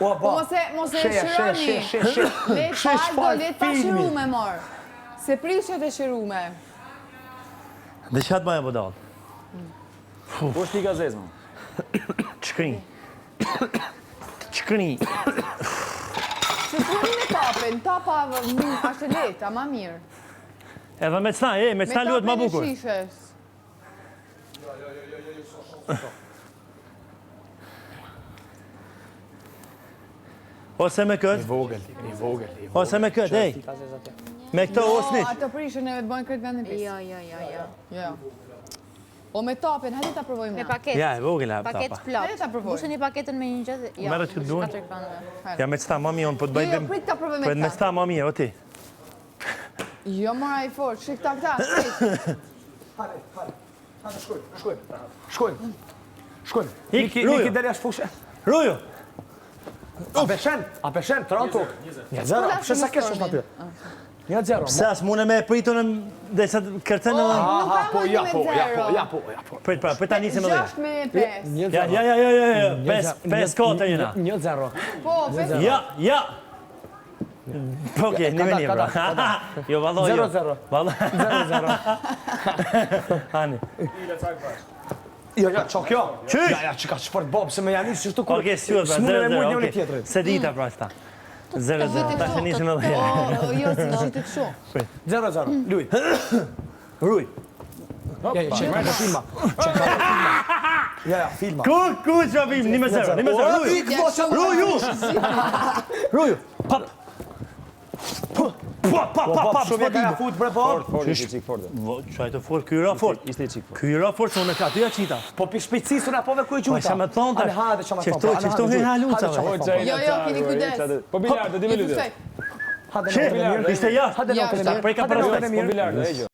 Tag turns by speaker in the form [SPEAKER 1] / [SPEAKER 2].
[SPEAKER 1] Mos e shironi. Let pa shirume, mor. Se prishet e shirume.
[SPEAKER 2] Dhe qatë baja bodal?
[SPEAKER 3] Po shti gazez, ma.
[SPEAKER 2] Qkri. Qkri.
[SPEAKER 1] Se pruni me tapin, tapa ashtë leta, ma mirë.
[SPEAKER 2] Edhe me cna, me cna luet ma bukur.
[SPEAKER 1] Me tapin e shishes.
[SPEAKER 2] Ose me këtë.
[SPEAKER 3] I vogël.
[SPEAKER 2] Ose me këtë, ej. Me këto osnit.
[SPEAKER 1] Ato prishen e bëjnë këtë vendin pis. Jo. O me tapin, hajde ta provojmë
[SPEAKER 4] Me
[SPEAKER 1] na.
[SPEAKER 4] paket.
[SPEAKER 2] Ja, e vogël e
[SPEAKER 4] Paket
[SPEAKER 2] tapa.
[SPEAKER 4] plot.
[SPEAKER 1] Hajde ta provojmë.
[SPEAKER 4] Busheni paketën me një gjë.
[SPEAKER 2] Merret këtë duan. Ja, me cna, mami, unë po të
[SPEAKER 1] Jo,
[SPEAKER 2] bëjmë...
[SPEAKER 1] prit ta provojmë
[SPEAKER 2] Po
[SPEAKER 1] me
[SPEAKER 2] me
[SPEAKER 1] ta.
[SPEAKER 2] cna, mami, o ti.
[SPEAKER 1] Jo, mora i fort, shik këta.
[SPEAKER 3] Shkojnë.
[SPEAKER 2] Ik,
[SPEAKER 3] Niki
[SPEAKER 2] Rujo.
[SPEAKER 3] deri ashtë fushë.
[SPEAKER 2] Rujo.
[SPEAKER 3] A peshen, të ranë tokë. 1-0, pëshe sa kesh është aty. 1-0.
[SPEAKER 2] Pse as mune me pritun dhe sa kërcen edhe...
[SPEAKER 3] Ja po.
[SPEAKER 2] Prit pra, prit ta nisim edhe.
[SPEAKER 1] 6 me 5.
[SPEAKER 2] Ja. 5-4 jena.
[SPEAKER 3] 1-0.
[SPEAKER 1] Po, 5.
[SPEAKER 2] Ja. Po, okej, një veni, bro. Jo, valloj, jo.
[SPEAKER 3] 0-0.
[SPEAKER 2] Valloj.
[SPEAKER 3] 0-0.
[SPEAKER 2] Hani.
[SPEAKER 3] Jo, qa kjo?
[SPEAKER 2] Qysh?
[SPEAKER 3] Ja, që ka shport bob, se me janis që shtu kur...
[SPEAKER 2] Okej, syet, pra,
[SPEAKER 3] S'mune me mujt
[SPEAKER 2] 0-0,
[SPEAKER 3] njëri
[SPEAKER 2] okej.
[SPEAKER 3] tjetërit.
[SPEAKER 2] Se dita, pra, sta. 0-0, ta që nisim edhe.
[SPEAKER 1] Jo, si qitit shumë.
[SPEAKER 3] 0-0, luj.
[SPEAKER 2] Ruj.
[SPEAKER 3] Ja, qek ka filma. Ja, filma.
[SPEAKER 2] Ku që vim, 1-0, 1-0, Ruju. Ruju. Pap. Pa,
[SPEAKER 3] Shumë ka fut bre po.
[SPEAKER 2] Qaj të fort, kyra fort. Kyra fort, se unë e ka tyja qita.
[SPEAKER 3] Po pi shpejtësisë unë apove ku e gjuta.
[SPEAKER 2] Po isha me thonë tash.
[SPEAKER 3] Hajde, çama
[SPEAKER 2] Qefto, qefto hera lucave.
[SPEAKER 1] Jo, keni kujdes.
[SPEAKER 5] Po bilardë, di me lydet.
[SPEAKER 3] Hajde,
[SPEAKER 2] Ishte jashtë.
[SPEAKER 3] hajde,
[SPEAKER 1] Jashtë.
[SPEAKER 3] hajde,
[SPEAKER 2] Preka për
[SPEAKER 3] hajde,
[SPEAKER 5] Po bilardë, e gjë.